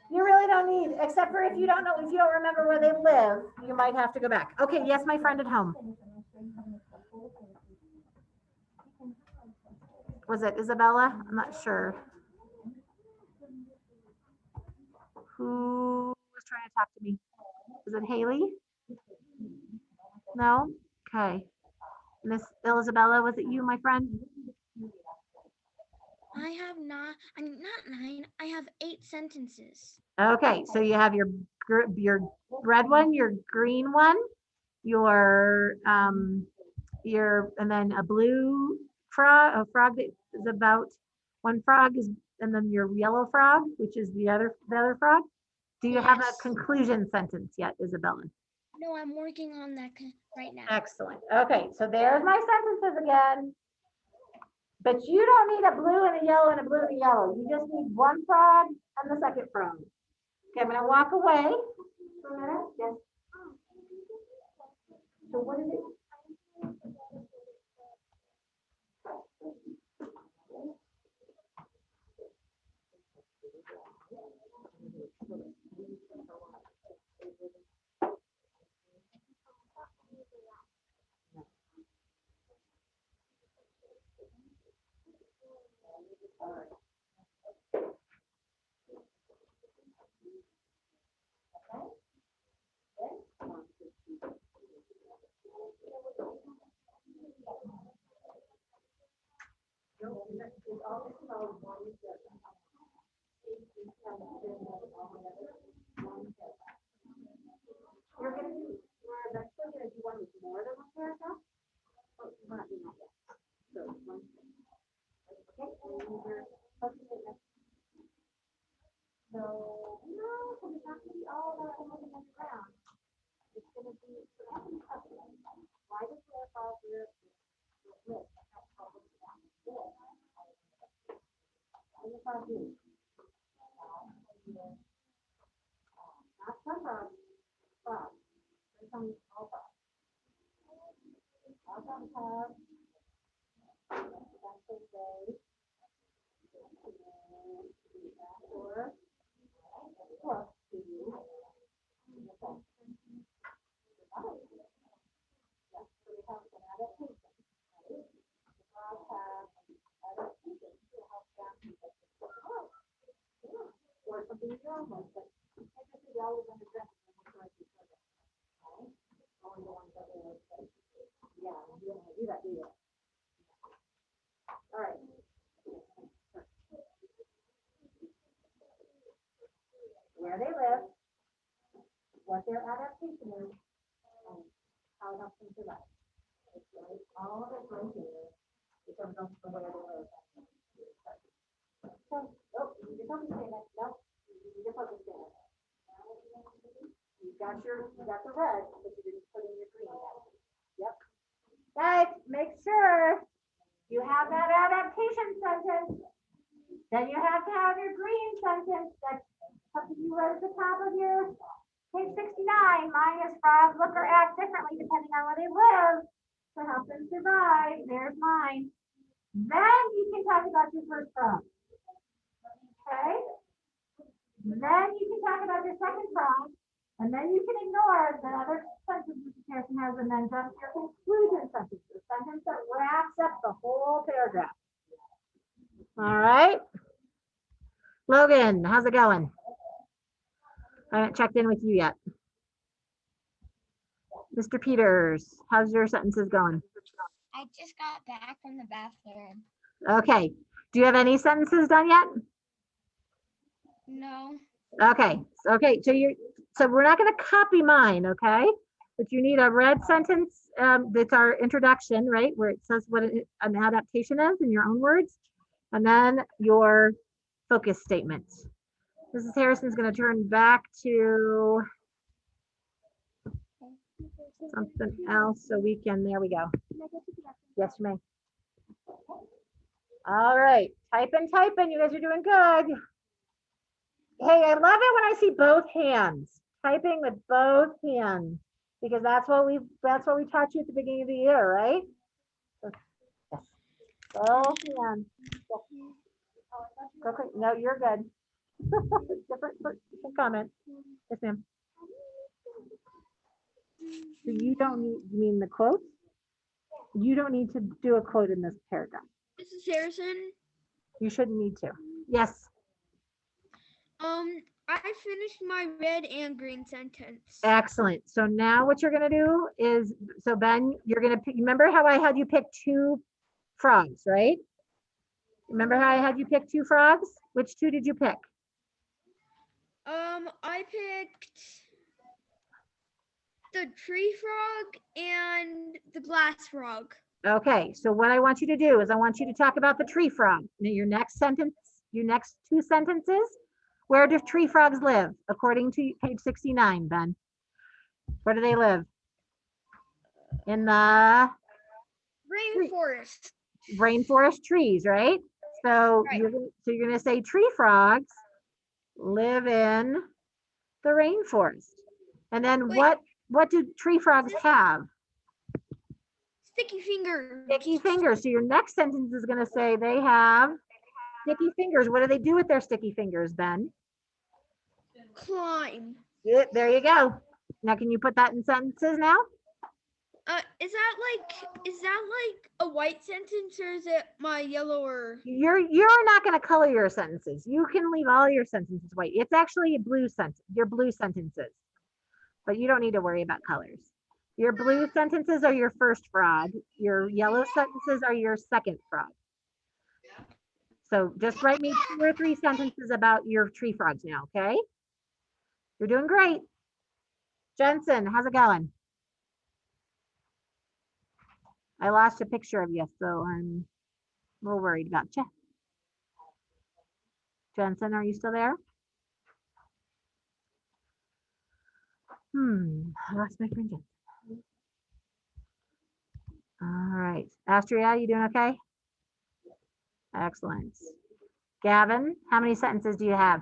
You really don't need, except for if you don't know, if you don't remember where they live, you might have to go back. Okay, yes, my friend at home. Was it Isabella? I'm not sure. Who was trying to talk to me? Is it Haley? No? Okay. Miss Isabella, was it you, my friend?
I'm not 9. I have 8 sentences.
Okay, so you have your red one, your green one, your and then a blue frog, a frog that is about one frog is, and then your yellow frog, which is the other frog. Do you have a
Yes.
conclusion sentence yet, Isabella?
No, I'm working on that right now.
Excellent. Okay, so there's my sentences again. But you don't need a blue and a yellow and a blue and a yellow. You just need one frog and the second frog. Okay, I'm gonna walk away for a minute. Yes. So what is it? You're gonna do, that's still gonna do one with more than one paragraph? Oh, we're not doing that yet. So, one. Okay, and then your focus statement. So, no, because it's not gonna be all about moving on the ground. It's gonna be, so that's in cover. Why does there fall here? This, that's how it goes down. This. What does that do? Not some frogs, frogs. There's some all frogs. All frogs have. That's the way. Or. Plus two. Okay. Yes, so we have an adaptation. Right? The frogs have adaptation to help them keep it. Or something normal, but typically they always understand what's going to happen. Okay? Only the ones that are like, yeah, you don't want to do that, do you? All right. Where they live, what their adaptation is, and how it helps them survive. It's right, all of it's right here. It comes up from where they live. So, oh, you need your focus statement. No, you need your focus statement. You got the red, but you didn't put in your green yet. Yep. Guys, make sure you have that adaptation sentence. Then you have to have your green sentence that's something you wrote at the top of your page 69. Mine is frogs look or act differently depending on where they live to help them survive. There's mine. Then you can talk about your first frog. Okay? Then you can talk about your second frog. And then you can ignore the other sentence Mr. Harrison has and then jump to your conclusion sentence, the sentence that wraps up the whole paragraph. All right. Logan, how's it going? I haven't checked in with you yet. Mr. Peters, how's your sentences going?
I just got back from the bathroom.
Okay. Do you have any sentences done yet?
No.
Okay. So we're not going to copy mine, okay? But you need a red sentence. That's our introduction, right? Where it says what an adaptation is in your own words. And then your focus statement. Mrs. Harrison's going to turn back to something else so we can, there we go. Yes, you may. All right, typing. You guys are doing good. Hey, I love it when I see both hands. Typing with both hands, because that's what we taught you at the beginning of the year, right? Yes. Both hands. Okay, no, you're good. different comment. Yes, ma'am. So you don't need, you mean the quote? You don't need to do a quote in this paragraph.
Mrs. Harrison,
You shouldn't need to. Yes,
I finished my red and green sentence.
excellent. So now what you're gonna do is, so Ben, you're gonna pick, remember how I had you pick two frogs, right? Remember how I had you pick two frogs? Which two did you pick?
I picked the tree frog and the glass frog.
Okay, so what I want you to do is I want you to talk about the tree frog. Now your next sentence, your next two sentences Where do tree frogs live? According to page 69, Ben. Where do they live? In the
Rainforest.
rainforest trees, right? So
Right.
you're gonna say tree frogs live in the rainforest. And then
Wait.
what do tree frogs have?
Sticky fingers.
Sticky fingers. So your next sentence is gonna say they have sticky fingers. What do they do with their sticky fingers, Ben?
Climb.
Yeah, there you go. Now can you put that in sentences now?
Is that like a white sentence or is it my yellow or?
You're not going to color your sentences. You can leave all your sentences white. It's actually a blue sentence, your blue sentences. But you don't need to worry about colors. Your blue sentences are your first frog. Your yellow sentences are your second frog. So just write me 2 or 3 sentences about your tree frogs now, okay? You're doing great. Jensen, how's it going? I lost a picture of you, so I'm a little worried about you. Jensen, are you still there? I lost my friend Jensen. All right. Astria, you doing okay? Excellent. Gavin, how many sentences do you have?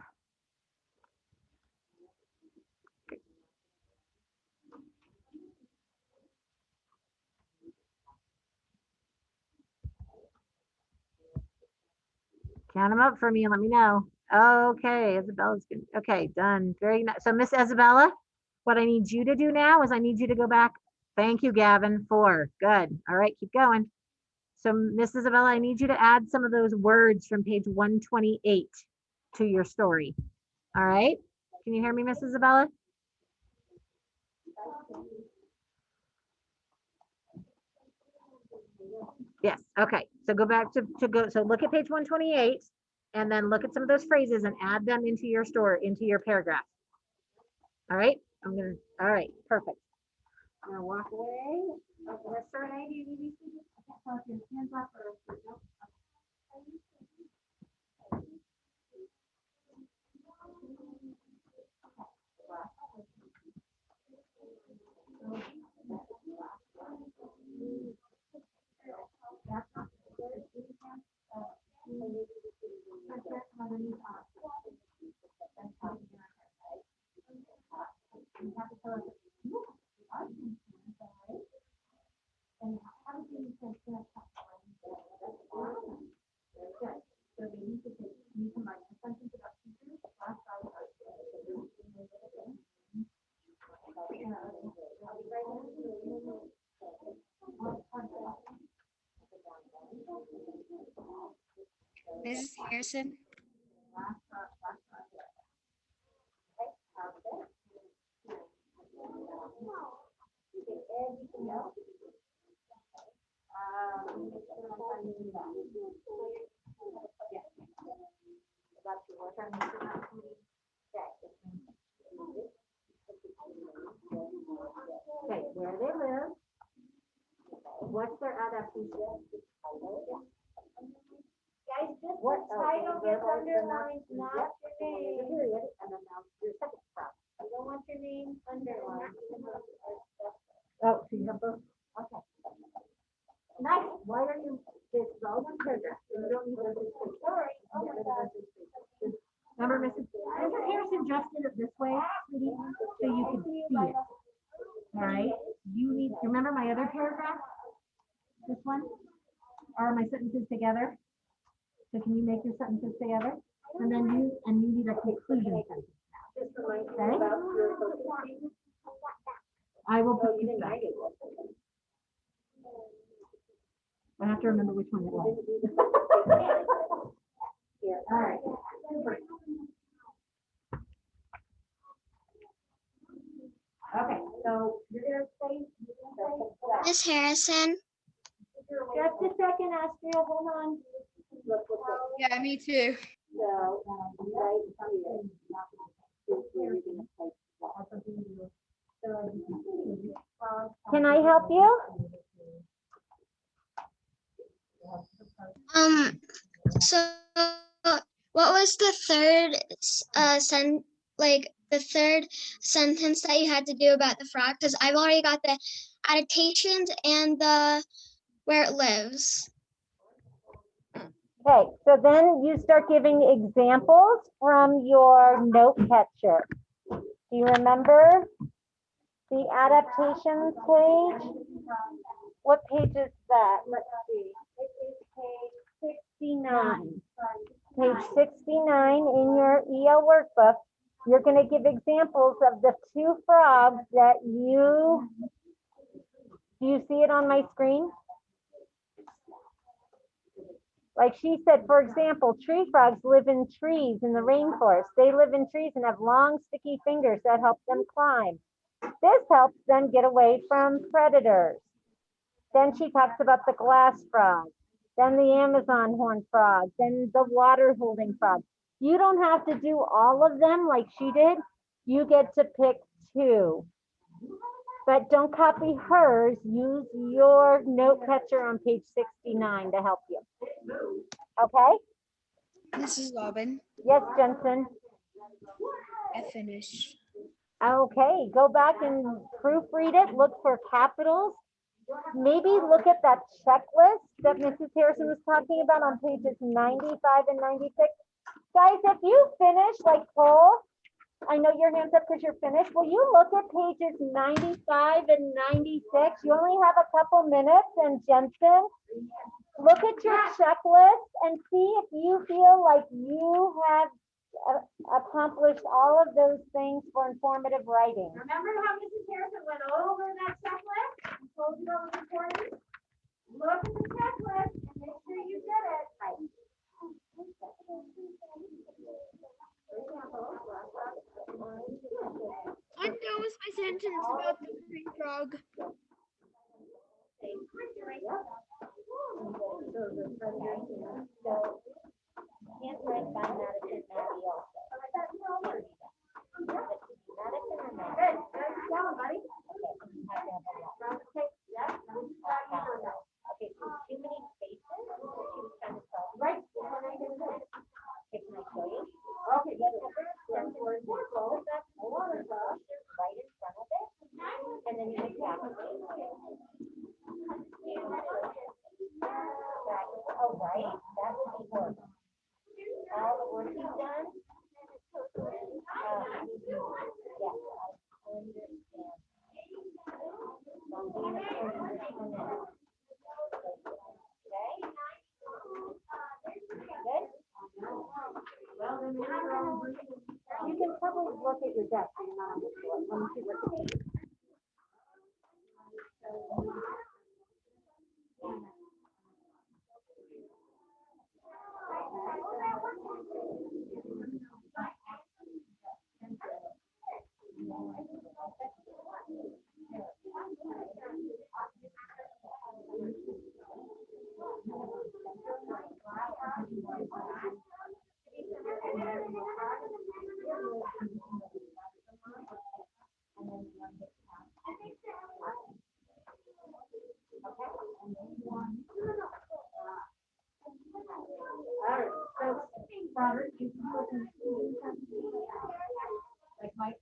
Count them up for me and let me know. Okay, Isabella's good. Okay, done. Very nice. So Miss Isabella, what I need you to do now is I need you to go back. Thank you, Gavin. 4. Good. All right, keep going. So Miss Isabella, I need you to add some of those words from page 128 to your story. All right. Can you hear me, Miss Isabella? Yes. Okay. So go back to go. So look at page 128 and then look at some of those phrases and add them into your story, into your paragraph. All right. All right. Perfect. I'm gonna walk away. Miss Renee, do you need these? I can't tell if your hands up or no.
Mrs. Harrison.
Okay, where they live. What's their adaptation?
Guys, just the
What
title gets underlined,
Yep.
not your name.
Period, and then now your second frog.
I don't want your name underlined.
Oh, so you have both? Okay. Nice. Why don't you, this is all one paragraph. You don't need to.
Sorry, oh my God.
Remember, Mrs. Harrison just did it this way, sweetie, so you can see it. All right? You need, remember my other paragraph? This one? Are my sentences together? So can you make your sentences together? And then you need a conclusion sentence now. Okay? I will put you back. I have to remember which one it was. All right. Okay, so you're gonna say.
Miss Harrison,
Just a second, Astria, hold on.
Yeah, me too.
Can I help you?
so What was the third the third sentence that you had to do about the frog? Because I've already got the adaptations and the where it lives.
Okay, so then you start giving examples from your note catcher. Do you remember the adaptations page? What page is that? Let's see. It is page 69. Page 69 in your EL workbook. You're going to give examples of the two frogs that do you see it on my screen? Like she said, for example, tree frogs live in trees in the rainforest. They live in trees and have long, sticky fingers that help them climb. This helps them get away from predators. Then she talks about the glass frog, then the Amazon horned frog, then the water holding frog. You don't have to do all of them like she did. You get to pick 2. But don't copy hers. Use your note catcher on page 69 to help you. Okay?
Mrs. Robin,
Yes, Jensen.
I finished.
Okay, go back and proofread it. Look for capitals. Maybe look at that checklist that Mrs. Harrison was talking about on pages 95 and 96. Guys, if you finish, like Cole, I know your hand's up because you're finished. Will you look at pages 95 and 96? You only have a couple minutes. And Jensen, look at your checklist and see if you feel like you have accomplished all of those things for informative writing.
Remember how Mrs. Harrison went over that checklist and told you what was important? Look at the checklist and make sure you did it. Right.
I'm done with my sentence about the tree frog.
Oh, right, that would be work. All the work you've done. Yes, I understand. You can probably look at your desk and not on the floor. Let me see what the page. Robert, you can put in like my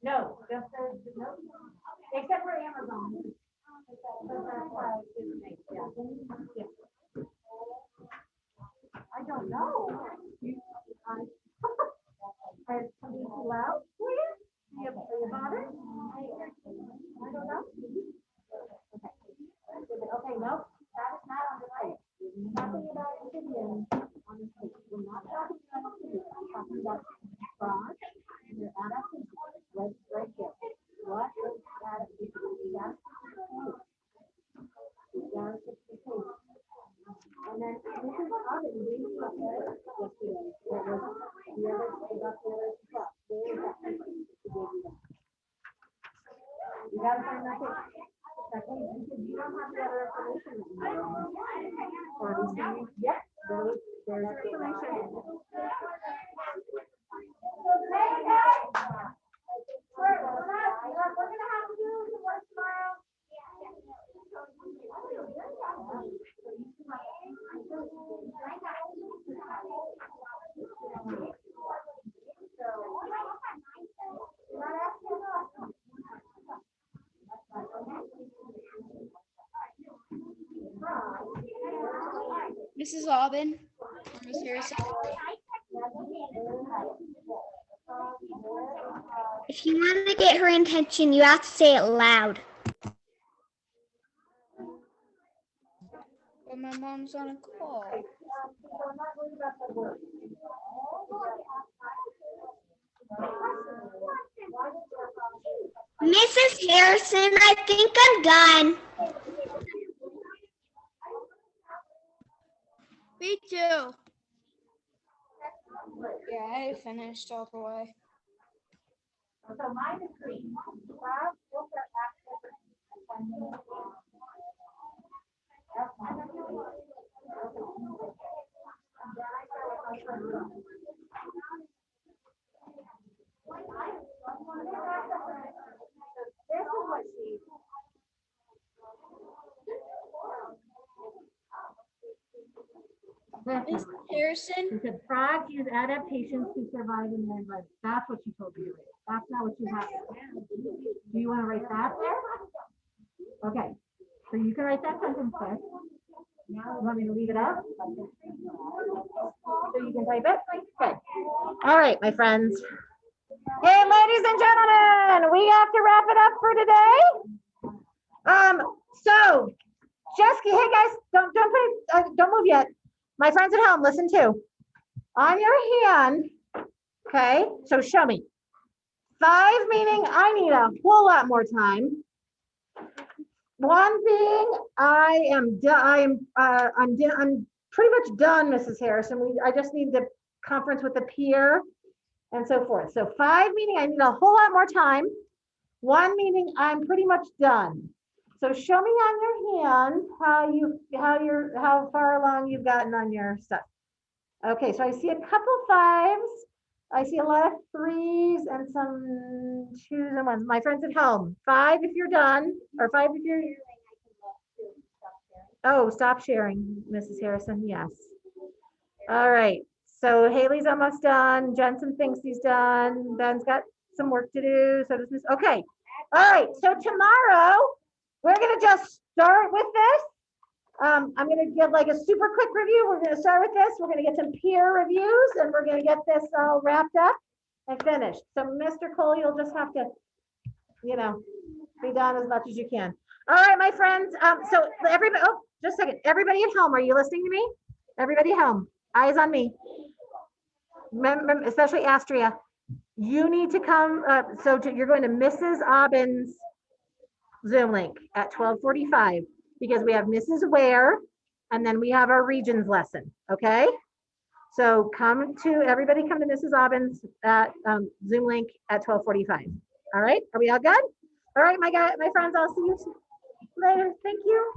no, just no, except for Amazon. I don't know. Are somebody too loud for you? Do you bother? I don't know. Okay, no, that is not on the page. Nothing about obsidian on the page. We're not talking about obsidian. I'm talking about frogs and their adaptation. Right here. What is adaptation? You gotta fix the page. And then this is other things that yesterday. What was the other about the other stuff? Where is that page? You gotta find that page. Second, because you don't have the other information that you need. Yep, there's information. We're gonna have to do some work tomorrow.
Mrs. Aubin or Miss Harrison?
If you want to get her attention, you have to say it loud.
But my mom's on a call.
Mrs. Harrison, I think I'm done.
Me too. Yeah, I finished all the way.
So mine is green. Bob, we'll start after. This is what she.
Miss Harrison?
She said frogs use adaptations to survive in their environment. That's what she told me to read. That's not what you have. Do you want to write that there? Okay, so you can write that sentence there. You want me to leave it up? So you can type it? Good. All right, my friends. Hey, ladies and gentlemen, we have to wrap it up for today. So just, hey guys, don't move yet. My friends at home, listen too. On your hand, okay, so show me. 5 meaning I need a whole lot more time. 1 being I'm pretty much done, Mrs. Harrison. I just need the conference with the peer and so forth. So 5 meaning I need a whole lot more time. 1 meaning I'm pretty much done. So show me on your hand how far along you've gotten on your stuff. Okay, so I see a couple 5s. I see a lot of 3s and some 2s and 1s. My friends at home, 5 if you're done, or 5 if you're. Oh, stop sharing, Mrs. Harrison. Yes. All right. So Haley's almost done. Jensen thinks he's done. Ben's got some work to do. So does Miss. Okay. All right. So tomorrow we're gonna just start with this. I'm gonna give like a super quick review. We're gonna start with this. We're gonna get some peer reviews, and we're gonna get this all wrapped up and finished. So Mr. Cole, you'll just have to, be done as much as you can. All right, my friends. So everybody. Oh, just a second. Everybody at home, are you listening to me? Everybody at home, eyes on me. Remember, especially Astria. You need to come. You're going to Mrs. Aubin's Zoom link at 12:45 because we have Mrs. Ware and then we have our regions lesson. Okay. So everybody come to Mrs. Aubin's Zoom link at 12:45. All right. Are we all good? All right, my friends, I'll see you later. Thank you.